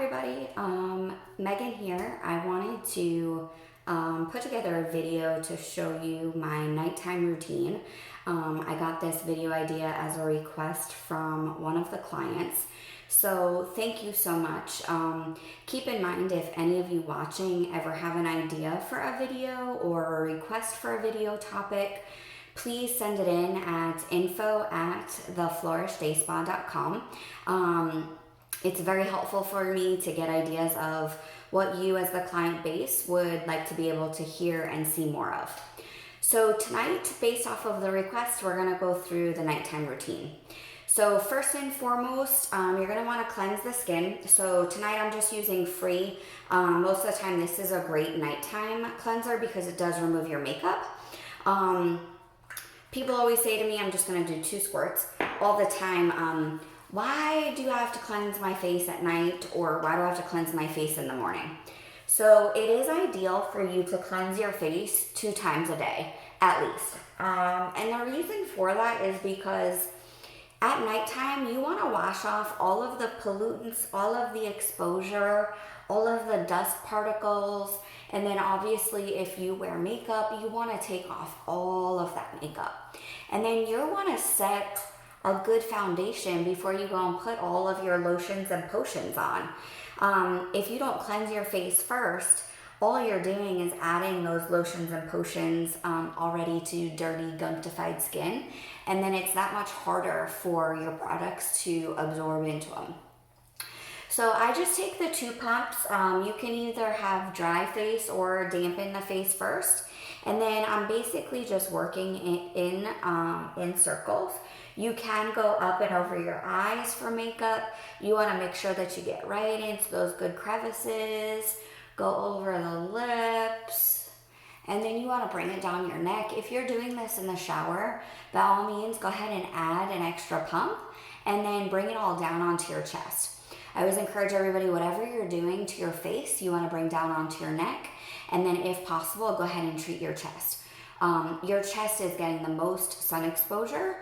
everybody, Megan here. I wanted to put together a video to show you my nighttime routine. I got this video idea as a request from one of the clients. So thank you so much. Keep in mind, if any of you watching ever have an idea for a video or a request for a video topic, please send it in at info@theflourishdayspa.com. It's very helpful for me to get ideas of what you as the client base would like to be able to hear and see more of. So tonight, based off of the request, we're gonna go through the nighttime routine. So first and foremost, you're gonna wanna cleanse the skin. So tonight I'm just using Free. Most of the time this is a great nighttime cleanser because it does remove your makeup. People always say to me, I'm just gonna do 2 squirts all the time. Why do I have to cleanse my face at night, or why do I have to cleanse my face in the morning? So it is ideal for you to cleanse your face 2 times a day, at least. And the reason for that is because at nighttime, you want to wash off all of the pollutants, all of the exposure, all of the dust particles, and then obviously if you wear makeup, you want to take off all of that makeup. And then you want to set a good foundation before you go and put all of your lotions and potions on. If you don't cleanse your face first, all you're doing is adding those lotions and potions already to dirty, gunktified skin, and then it's that much harder for your products to absorb into them. So I just take the 2 pumps. You can either have dry face or dampen the face first, and then I'm basically just working in circles. You can go up and over your eyes for makeup. You want to make sure that you get right into those good crevices, go over the lips, and then you want to bring it down your neck. If you're doing this in the shower, by all means, go ahead and add an extra pump and then bring it all down onto your chest. I always encourage everybody, whatever you're doing to your face, you want to bring down onto your neck, and then if possible, go ahead and treat your chest. Your chest is getting the most sun exposure,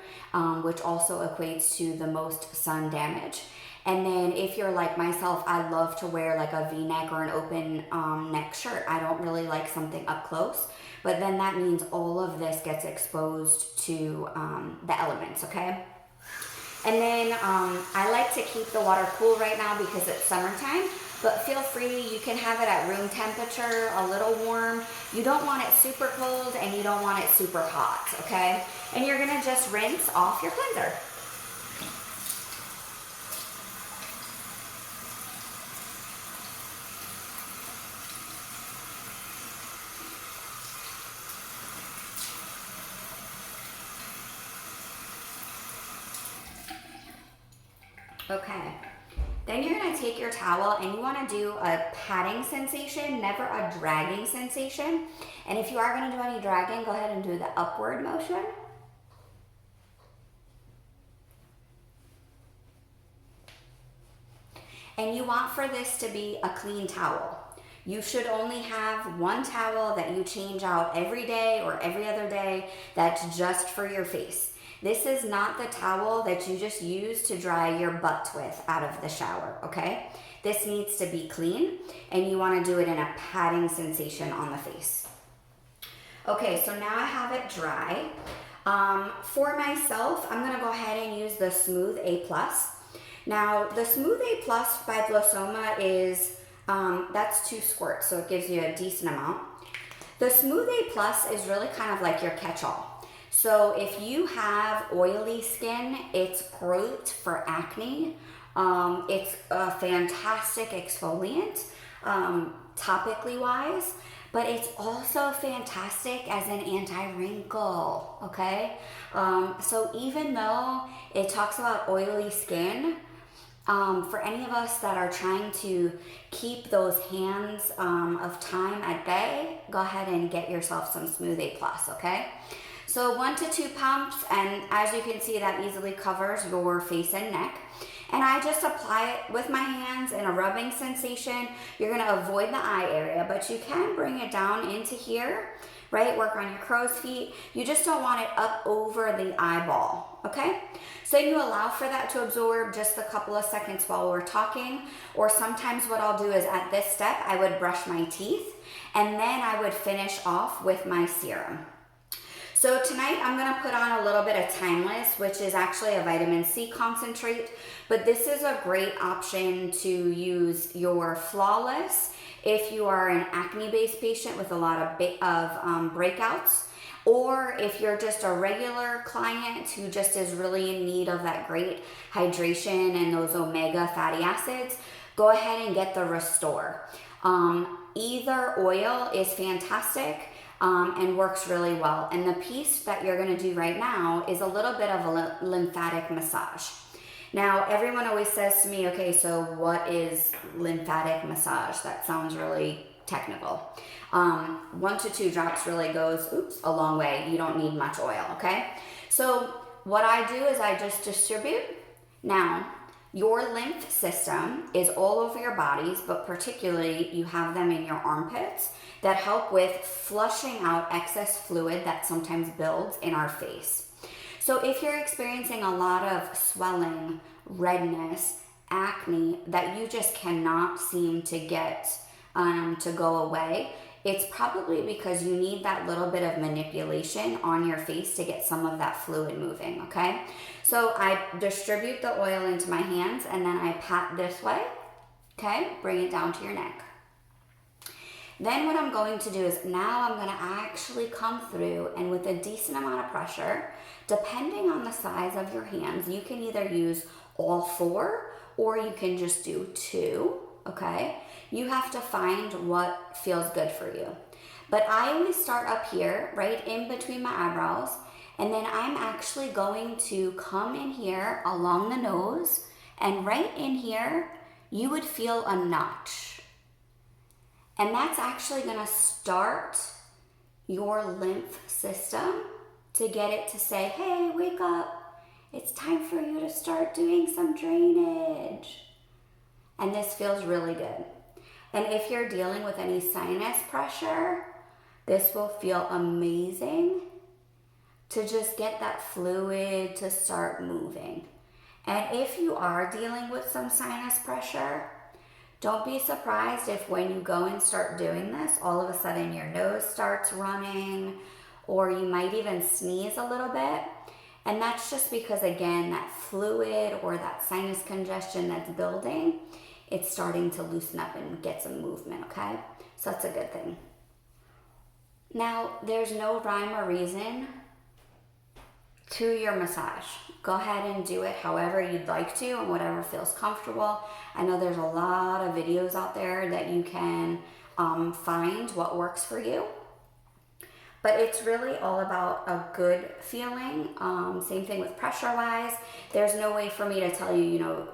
which also equates to the most sun damage. And then if you're like myself, I love to wear like a V-neck or an open neck shirt. I don't really like something up close, but then that means all of this gets exposed to the elements, okay? And then I like to keep the water cool right now because it's summertime, but feel free, you can have it at room temperature, a little warm. You don't want it super cold and you don't want it super hot, okay? And you're gonna just rinse off your cleanser. Okay, then you're gonna take your towel and you wanna do a patting sensation, never a dragging sensation. And if you are gonna do any dragging, go ahead and do the upward motion. And you want for this to be a clean towel. You should only have 1 towel that you change out every day or every other day that's just for your face. This is not the towel that you just use to dry your butt with out of the shower, okay? This needs to be clean, and you wanna do it in a patting sensation on the face. Okay, so now I have it dry. For myself, I'm gonna go ahead and use the Smooth A+. Now, the Smooth A+ by Blissoma is, that's 2 squirts, so it gives you a decent amount. The Smooth A+ is really kind of like your catch-all. So if you have oily skin, it's great for acne. It's a fantastic exfoliant, topically wise, but it's also fantastic as an anti-wrinkle, okay? So even though it talks about oily skin, for any of us that are trying to keep those hands of time at bay, go ahead and get yourself some Smooth A+, okay? So 1 to 2 pumps, and as you can see, that easily covers your face and neck. And I just apply it with my hands in a rubbing sensation. You're gonna avoid the eye area, but you can bring it down into here right? Work on your crow's feet. You just don't want it up over the eyeball, okay? So you allow for that to absorb just a couple of seconds while we're talking, or sometimes what I'll do is at this step, I would brush my teeth, and then I would finish off with my serum. So tonight I'm gonna put on a little bit of Timeless, which is actually a vitamin C concentrate, but this is a great option to use your Flawless if you are an acne-based patient with a lot of breakouts, or if you're just a regular client who just is really in need of that great hydration and those omega fatty acids, go ahead and get the Restore. Either oil is fantastic. And works really well. And the piece that you're gonna do right now is a little bit of a lymphatic massage. Now, everyone always says to me, okay, so what is lymphatic massage? That sounds really technical. 1 to 2 drops really goes, a long way. You don't need much oil, okay? So what I do is I just distribute. Now, your lymph system is all over your bodies, but particularly you have them in your armpits that help with flushing out excess fluid that sometimes builds in our face. So if you're experiencing a lot of swelling, redness, acne that you just cannot seem to get to go away, it's probably because you need that little bit of manipulation on your face to get some of that fluid moving, okay? So I distribute the oil into my hands and then I pat this way, okay? Bring it down to your neck. Then what I'm going to do is now I'm gonna actually come through and with a decent amount of pressure, depending on the size of your hands, you can either use all 4 or you can just do 2, okay? You have to find what feels good for you. But I always start up here, right in between my eyebrows, and then I'm actually going to come in here along the nose, and right in here, you would feel a notch. And that's actually gonna start your lymph system to get it to say, hey, wake up. It's time for you to start doing some drainage. And this feels really good. And if you're dealing with any sinus pressure, this will feel amazing to just get that fluid to start moving. And if you are dealing with some sinus pressure, don't be surprised if when you go and start doing this, all of a sudden your nose starts running, or you might even sneeze a little bit. And that's just because, again, that fluid or that sinus congestion that's building, it's starting to loosen up and get some movement, okay? So that's a good thing. Now, there's no rhyme or reason to your massage. Go ahead and do it however you'd like to and whatever feels comfortable. I know there's a lot of videos out there that you can find what works for you. But it's really all about a good feeling. Same thing with pressure-wise. There's no way for me to tell you,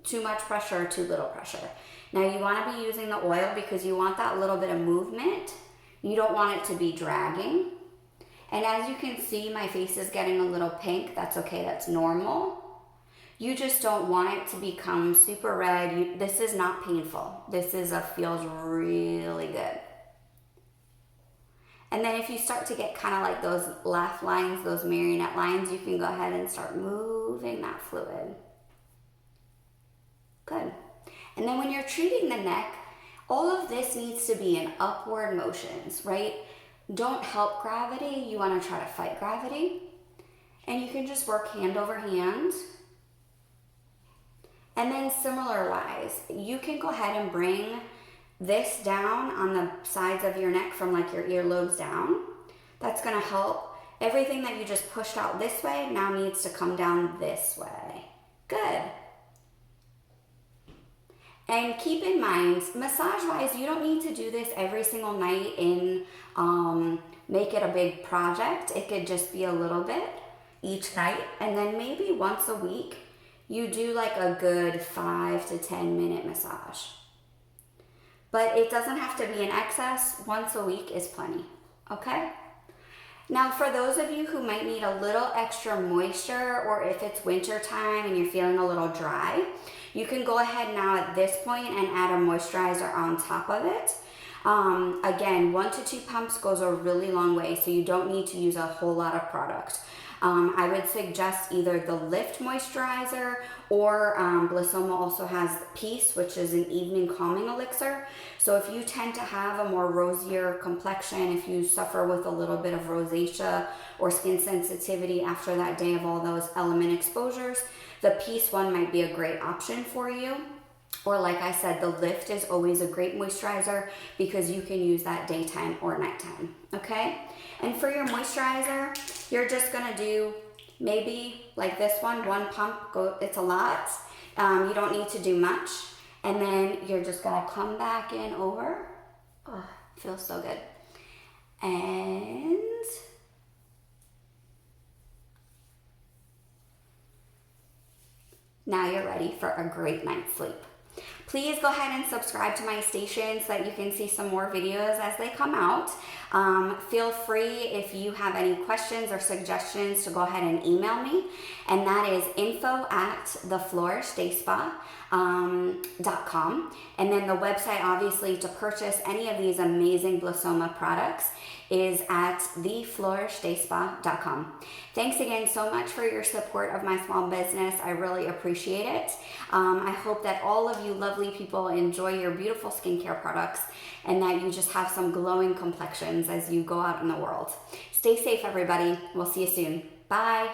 too much pressure or too little pressure. Now you want to be using the oil because you want that little bit of movement. You don't want it to be dragging. And as you can see, my face is getting a little pink. That's okay, that's normal. You just don't want it to become super red. This is not painful. This feels really good. And then if you start to get kind of like those laugh lines, those marionette lines, you can go ahead and start moving that fluid. Good. And then when you're treating the neck, all of this needs to be in upward motions, right? Don't help gravity. You want to try to fight gravity. And you can just work hand over hand. And then similar wise, you can go ahead and bring this down on the sides of your neck from like your earlobes down. That's going to help. Everything that you just pushed out this way now needs to come down this way. Good. And keep in mind, massage-wise, you don't need to do this every single night and make it a big project. It could just be a little bit each night. And then maybe once a week, you do like a good 5 to 10 minute massage. But it doesn't have to be in excess. Once a week is plenty, okay? Now, for those of you who might need a little extra moisture, or if it's winter time and you're feeling a little dry, you can go ahead now at this point and add a moisturizer on top of it. Again, 1 to 2 pumps goes a really long way, so you don't need to use a whole lot of product. I would suggest either the Lift Moisturizer or Blissoma also has Peace, which is an evening calming elixir. So if you tend to have a more rosier complexion, if you suffer with a little bit of rosacea or skin sensitivity after that day of all those element exposures, the Peace one might be a great option for you. Or like I said, the Lift is always a great moisturizer because you can use that daytime or nighttime, okay? And for your moisturizer, you're just gonna do maybe like this one pump, it's a lot. You don't need to do much. And then you're just gonna come back in over. Oh, feels so good. And now you're ready for a great night's sleep. Please go ahead and subscribe to my station so that you can see some more videos as they come out. Feel free, if you have any questions or suggestions, to go ahead and email me. And that is info@theflourishdayspa.com. And then the website, obviously, to purchase any of these amazing Blissoma products is at theflourishdayspa.com. Thanks again so much for your support of my small business. I really appreciate it. I hope that all of you lovely people enjoy your beautiful skincare products and that you just have some glowing complexions as you go out in the world. Stay safe, everybody. We'll see you soon. Bye.